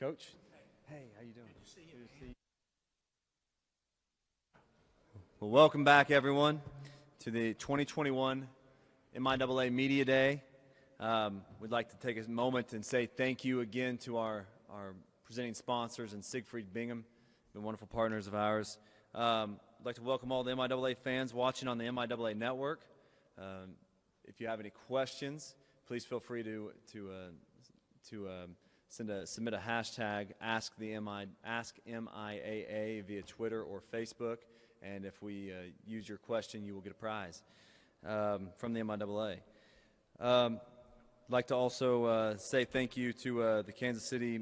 Coach. Hey, how you doing? Good to see you. Well, welcome back, everyone, to the 2021 MIAA Media Day. We'd like to take a moment and say thank you again to our presenting sponsors and Siegfried Bingham, been wonderful partners of ours. I'd like to welcome all the MIAA fans watching on the MIAA network. If you have any questions, please feel free to submit a hashtag Ask MIAA via Twitter or Facebook, and if we use your question, you will get a prize from the MIAA. I'd like to also say thank you to the Kansas City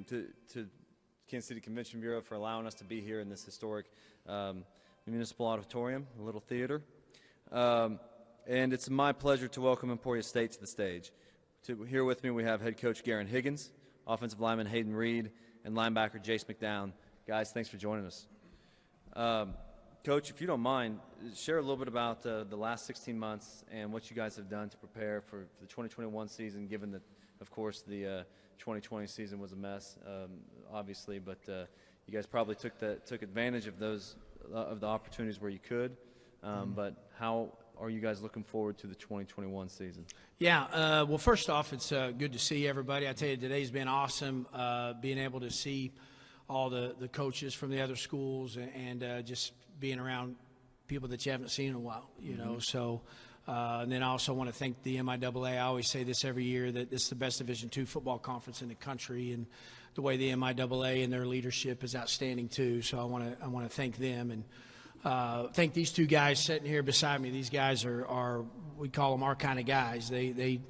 Convention Bureau for allowing us to be here in this historic municipal auditorium, a little theater. And it's my pleasure to welcome Emporia State to the stage. Here with me we have head coach Garin Higgins, offensive lineman Hayden Reed, and linebacker Jace McDown. Guys, thanks for joining us. Coach, if you don't mind, share a little bit about the last 16 months and what you guys have done to prepare for the 2021 season, given that, of course, the 2020 season was a mess, obviously, but you guys probably took advantage of the opportunities where you could. But how are you guys looking forward to the 2021 season? Yeah, well, first off, it's good to see everybody. I tell you, today's been awesome, being able to see all the coaches from the other schools and just being around people that you haven't seen in a while, you know. So, and then I also want to thank the MIAA. I always say this every year, that this is the best Division II football conference in the country, and the way the MIAA and their leadership is outstanding too. So I want to thank them, and thank these two guys sitting here beside me. These guys are we call them our kind of guys. They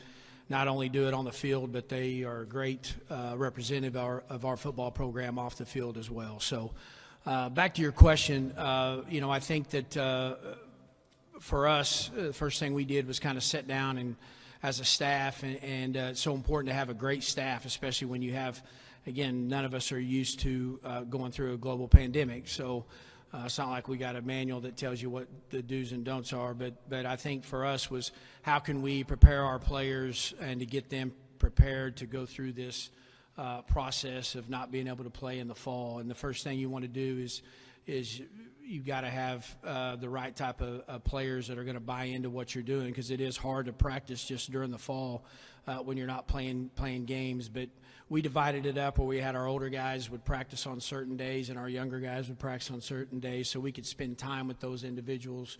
not only do it on the field, but they are a great representative of our football program off the field as well. So back to your question, you know, I think that for us, the first thing we did was kind of sit down and as a staff, and it's so important to have a great staff, especially when you have, again, none of us are used to going through a global pandemic. So it's not like we got a manual that tells you what the do's and don'ts are, but I think for us was how can we prepare our players and to get them prepared to go through this process of not being able to play in the fall. And the first thing you want to do is you've got to have the right type of players that are going to buy into what you're doing, because it is hard to practice just during the fall when you're not playing games. But we divided it up where we had our older guys would practice on certain days and our younger guys would practice on certain days, so we could spend time with those individuals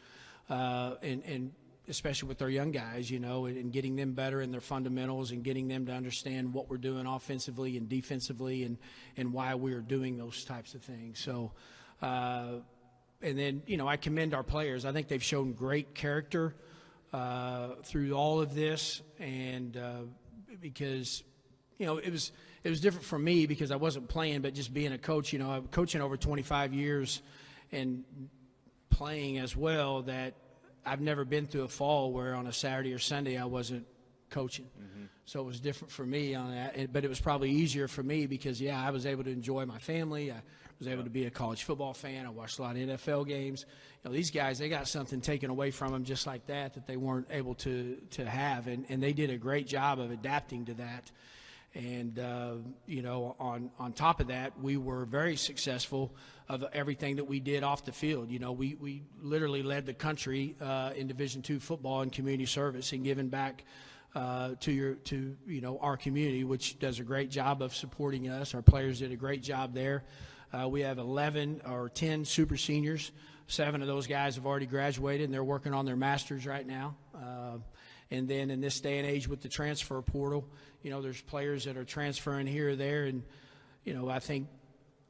and especially with our young guys, you know, and getting them better in their fundamentals and getting them to understand what we're doing offensively and defensively and why we're doing those types of things. So, and then, you know, I commend our players. I think they've shown great character through all of this, and because, you know, it was different for me because I wasn't playing, but just being a coach, you know, I'm coaching over 25 years and playing as well, that I've never been through a fall where on a Saturday or Sunday I wasn't coaching. So it was different for me on that, but it was probably easier for me because, yeah, I was able to enjoy my family. I was able to be a college football fan. I watched a lot of NFL games. You know, these guys, they got something taken away from them just like that they weren't able to have, and they did a great job of adapting to that. And, you know, on top of that, we were very successful of everything that we did off the field. You know, we literally led the country in Division II football and community service and giving back to you know, our community, which does a great job of supporting us. Our players did a great job there. We have 11 or 10 super seniors. 7 of those guys have already graduated, and they're working on their masters right now. And then in this day and age with the transfer portal, you know, there's players that are transferring here or there. And, you know, I think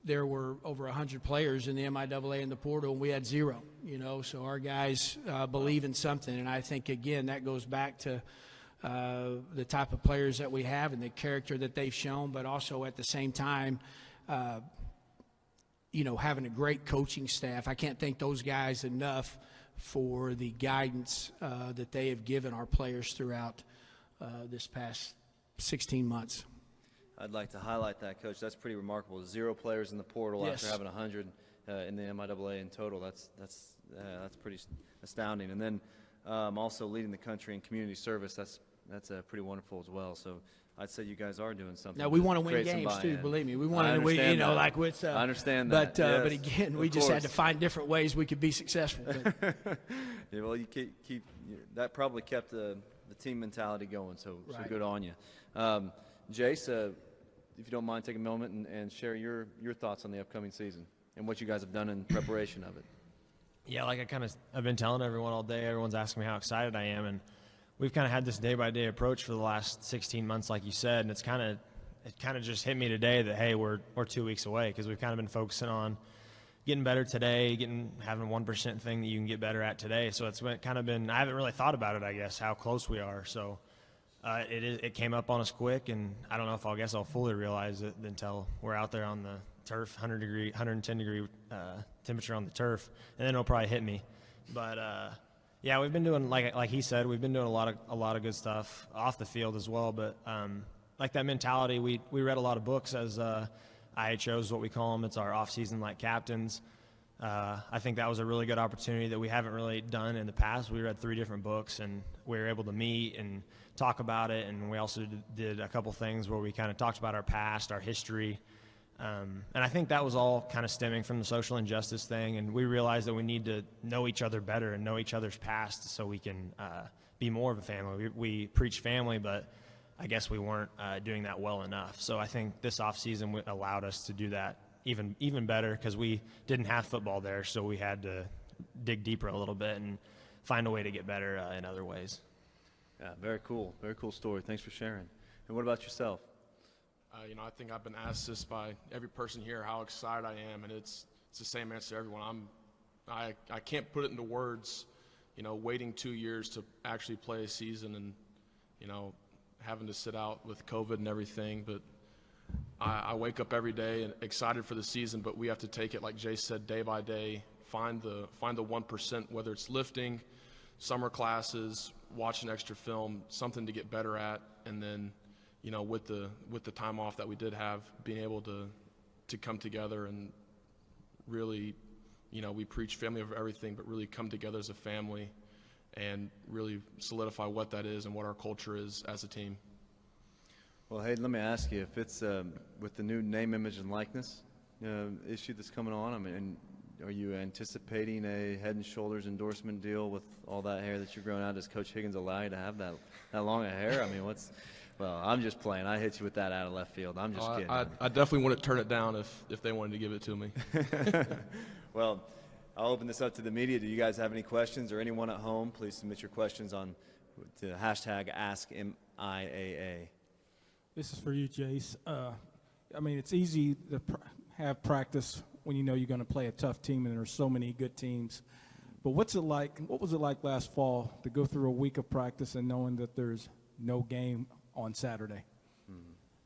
there were over 100 players in the MIAA in the portal, and we had 0, you know. So our guys believe in something. And I think, again, that goes back to the type of players that we have and the character that they've shown, but also at the same time, you know, having a great coaching staff. I can't thank those guys enough for the guidance that they have given our players throughout this past 16 months. I'd like to highlight that, Coach. That's pretty remarkable. 0 players in the portal after having 100 in the MIAA in total. That's pretty astounding. And then also leading the country in community service. That's pretty wonderful as well. So I'd say you guys are doing something. Now we want to win create some games too. buy-in. Believe me, we I want to. understand that. Like with. I understand that. But Yes, again, we of just had to course. find different ways we could be successful. But, Yeah, well, you keep that probably kept the team mentality going. So Right. good on you, Jace. If you don't mind, take a moment and share your thoughts on the upcoming season and what you guys have done in preparation of it. Yeah, like I've been telling everyone all day. Everyone's asking me how excited I am, and we've kind of had this day-by-day approach for the last 16 months, like you said, and it kind of just hit me today that, hey, we're 2 weeks away, because we've kind of been focusing on getting better today, having 1% thing that you can get better at today. So it's kind of been, I haven't really thought about it, I guess, how close we are. So it came up on us quick, and I don't know if I'll fully realize it until we're out there on the turf, 110 degree temperature on the turf, and then it'll probably hit me. But yeah, we've been doing, like he said, we've been doing a lot of good stuff off the field as well. But like that mentality, we read a lot of books as IHOs is what we call them. It's our off-season like captains. I think that was a really good opportunity that we haven't really done in the past. We read 3 different books, and we were able to meet and talk about it. And we also did a couple things where we kind of talked about our past, our history. And I think that was all kind of stemming from the social injustice thing. And we realized that we need to know each other better and know each other's past so we can be more of a family. We preach family, but I guess we weren't doing that well enough. So I think this offseason allowed us to do that even better, because we didn't have football there, so we had to dig deeper a little bit and find a way to get better in other ways. Yeah, very cool story. Thanks for sharing. And what about yourself? I think I've been asked this by every person here how excited I am, and it's the same answer to everyone. I can't put it into words. Waiting 2 years to actually play a season, and having to sit out with COVID and everything, but I wake up every day and excited for the season, but we have to take it, like Jay said, day by day, find the 1%, whether it's lifting, summer classes, watching extra film, something to get better at, and then, with the time off that we did have, being able to come together and really, we preach family over everything, but really come together as a family and really solidify what that is and what our culture is as a team. Well, Hayden, let me ask you, if it's with the new name, image, and likeness issue that's coming on, I mean, are you anticipating a Head & Shoulders endorsement deal with all that hair that you're growing out? Does Coach Higgins allow you to have that long of hair? I mean, well, I'm just playing. I hit you with that out of left field. I'm just kidding. I definitely wouldn't turn it down if they wanted to give it to me. Well, I'll open this up to the media. Do you guys have any questions, or anyone at home? Please submit your questions on the hashtag AskMIAA. This is for you, Jace. I mean, it's easy to have practice when you know you're going to play a tough team, and there's so many good teams. But what was it like last fall to go through a week of practice and knowing that there's no game on Saturday?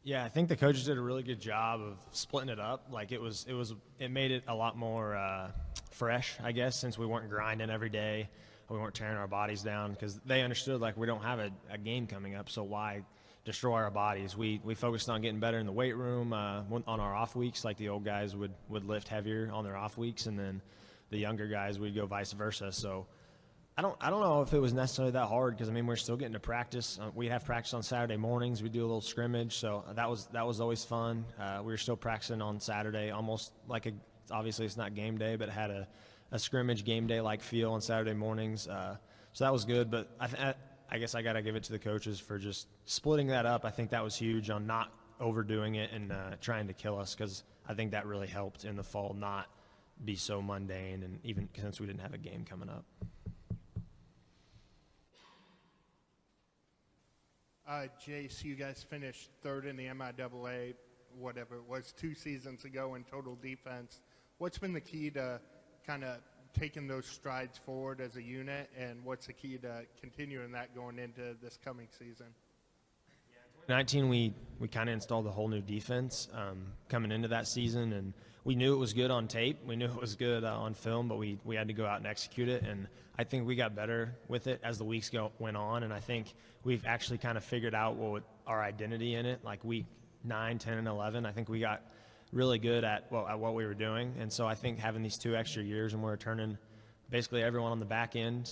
Yeah, I think the coaches did a really good job of splitting it up. Like it made it a lot more fresh, I guess, since we weren't grinding every day, we weren't tearing our bodies down, because they understood like we don't have a game coming up, so why destroy our bodies? We focused on getting better in the weight room on our off weeks. Like the old guys would lift heavier on their off weeks, and then the younger guys would go vice versa. So I don't know if it was necessarily that hard, because I mean we're still getting to practice. We have practice on Saturday mornings. We do a little scrimmage, so that was always fun. We were still practicing on Saturday, almost like obviously it's not game day, but it had a scrimmage game day like feel on Saturday mornings. So that was good. But I guess I got to give it to the coaches for just splitting that up. I think that was huge on not overdoing it and trying to kill us, because I think that really helped in the fall not be so mundane, and even since we didn't have a game coming up. Jace, you guys finished third in the MIAA, whatever it was, 2 seasons ago in total defense. What's been the key to kind of taking those strides forward as a unit, and what's the key to continuing that going into this coming season? 2019, we kind of installed a whole new defense coming into that season, and we knew it was good on tape. We knew it was good on film, but we had to go out and execute it, and I think we got better with it as the weeks went on, and I think we've actually kind of figured out our identity in it. Like week 9, 10, and 11, I think we got really good at what we were doing, and so I think having these 2 extra years, and we're returning basically everyone on the back end,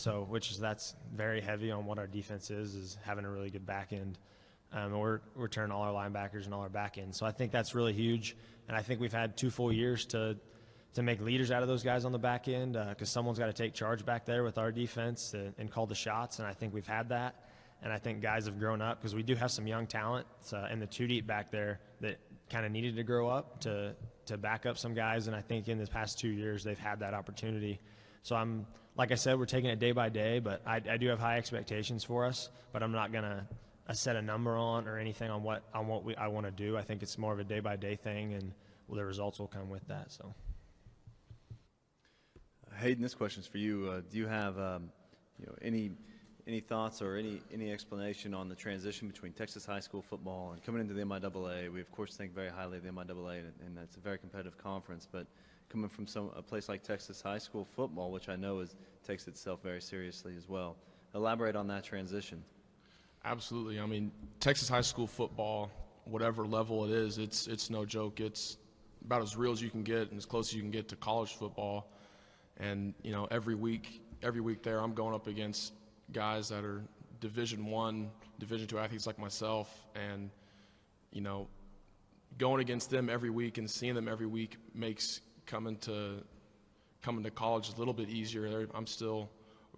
that's very heavy on what our defense is having a really good back end. We're returning all our linebackers and all our back ends. So I think that's really huge. And I think we've had 2 full years to make leaders out of those guys on the back end, because someone's got to take charge back there with our defense and call the shots. And I think we've had that. And I think guys have grown up, because we do have some young talent in the 2 deep back there that kind of needed to grow up to back up some guys. And I think in the past 2 years they've had that opportunity. So like I said, we're taking it day by day, but I do have high expectations for us, but I'm not going to set a number on or anything on what I want to do. I think it's more of a day by day thing, and the results will come with that. So, Hayden, this question's for you. Do you have any thoughts or any explanation on the transition between Texas high school football and coming into the MIAA? We of course think very highly of the MIAA, and it's a very competitive conference, but coming from a place like Texas high school football, which I know takes itself very seriously as well. Elaborate on that transition. Absolutely. I mean, Texas high school football, whatever level it is, it's no joke. It's about as real as you can get and as close as you can get to college football. And, every week there I'm going up against guys that are Division I, Division II athletes like myself, and, going against them every week and seeing them every week makes coming to college a little bit easier. I'm still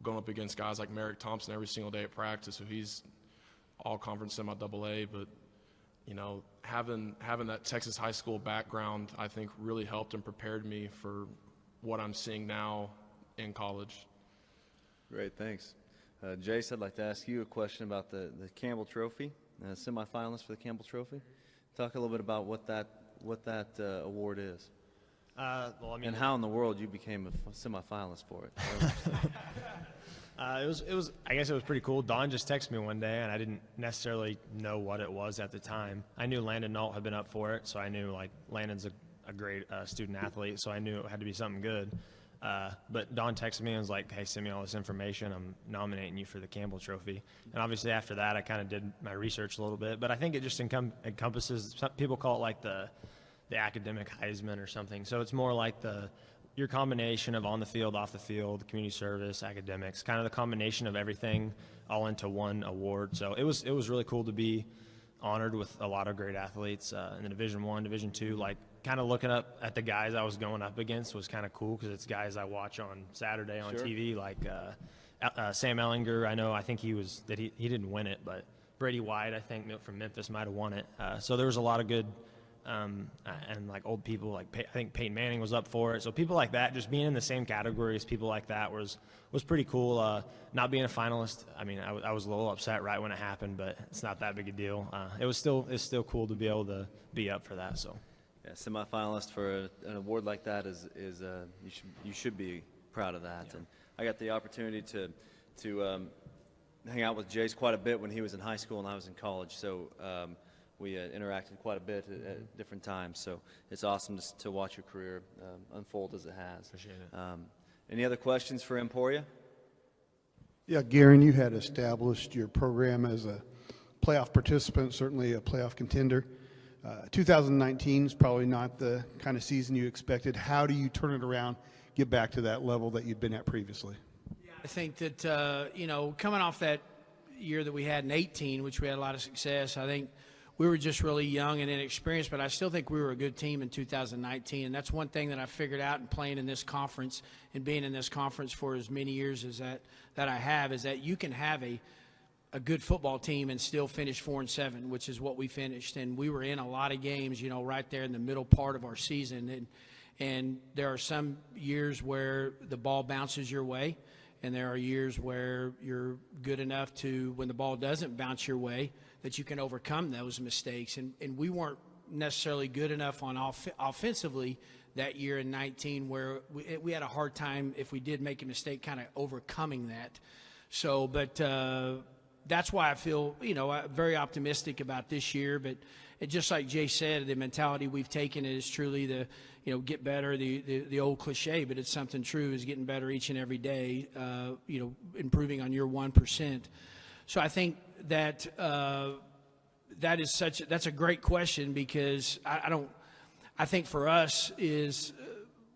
going up against guys like Merrick Thompson every single day at practice, so he's all conference MIAA, but having that Texas high school background, I think, really helped and prepared me for what I'm seeing now in college. Great, thanks. Jace, I'd like to ask you a question about the Campbell Trophy, semifinalists for the Campbell Trophy. Talk a little bit about what that award is. And how in the world you became a semifinalist for it. I guess it was pretty cool. Don just texted me one day, and I didn't necessarily know what it was at the time. I knew Landon Nault had been up for it, so I knew Landon's a great student athlete, so I knew it had to be something good. But Don texted me and was like, "Hey, send me all this information. I'm nominating you for the Campbell Trophy." And obviously after that, I kind of did my research a little bit. But I think it just encompasses. Some people call it like the academic Heisman or something. So it's more like your combination of on the field, off the field, community service, academics, kind of the combination of everything all into one award. So it was really cool to be honored with a lot of great athletes in the Division I, Division II. Kind of looking up at the guys I was going up against was kind of cool, because it's guys I watch on Saturday on TV, like Sam Ellinger. I think he didn't win it, but Brady White, I think, from Memphis might have won it. So there was a lot of good and old people, I think Peyton Manning was up for it. So people like that, just being in the same category as people like that was pretty cool. Not being a finalist, I was a little upset right when it happened, but it's not that big a deal. It's still cool to be able to be up for that. So. Yeah, semifinalist for an award like that is you should be proud of that. Yeah. And I got the opportunity to hang out with Jace quite a bit when he was in high school and I was in college. So we interacted quite a bit at different times. So it's awesome to watch your career unfold as it has. Appreciate it. Any other questions for Emporia? Yeah, Garin, you had established your program as a playoff participant, certainly a playoff contender. 2019 is probably not the kind of season you expected. How do you turn it around, get back to that level that you'd been at previously? I think that, coming off that year that we had in 18, which we had a lot of success, I think we were just really young and inexperienced, but I still think we were a good team in 2019. And that's one thing that I figured out in playing in this conference and being in this conference for as many years as that I have, is that you can have a good football team and still finish 4-7, which is what we finished. And we were in a lot of games, right there in the middle part of our season. And there are some years where the ball bounces your way, and there are years where you're good enough to, when the ball doesn't bounce your way, that you can overcome those mistakes. And we weren't necessarily good enough on offensively that year in 19, where we had a hard time, if we did make a mistake, kind of overcoming that. So, but that's why I feel, very optimistic about this year. But just like Jay said, the mentality we've taken is truly the, get better, the old cliche, but it's something true, is getting better each and every day, improving on your 1%. So I think that that's a great question, because I think for us is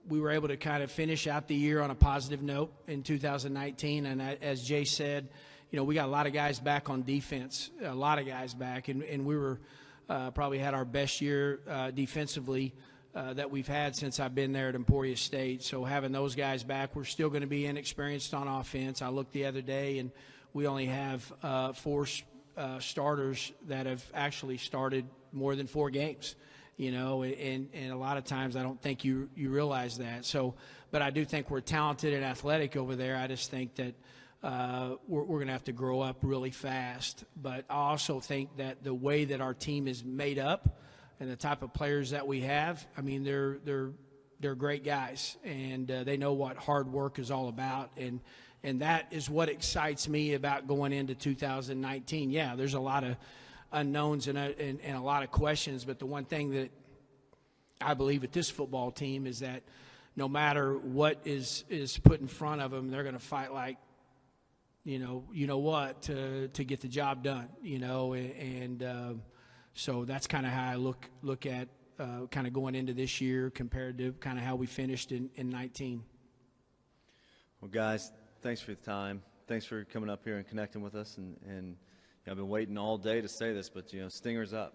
we were able to kind of finish out the year on a positive note in 2019. And as Jay said, we got a lot of guys back on defense, a lot of guys back, and we were probably had our best year defensively that we've had since I've been there at Emporia State. So having those guys back, we're still going to be inexperienced on offense. I looked the other day, and we only have 4 starters that have actually started more than 4 games. And a lot of times I don't think you realize that. So, but I do think we're talented and athletic over there. I just think that we're going to have to grow up really fast. But I also think that the way that our team is made up and the type of players that we have, I mean, they're great guys, and they know what hard work is all about. And that is what excites me about going into 2019. Yeah, there's a lot of unknowns and a lot of questions, but the one thing that I believe with this football team is that no matter what is put in front of them, they're going to fight like what to get the job done. So that's kind of how I look at kind of going into this year compared to kind of how we finished in 19. Well, guys, thanks for your time. Thanks for coming up here and connecting with us. And I've been waiting all day to say this, but Stinger's up.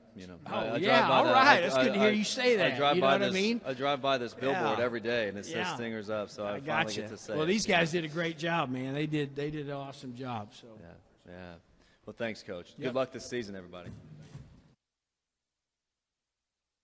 All right. It's good to hear you say that. You know what I mean? I drive by this billboard every day, and it says Stinger's up. So I finally get to say. Well, these guys did a great job, man. They did an awesome job. So yeah. Well, thanks, Coach. Good luck this season, everybody.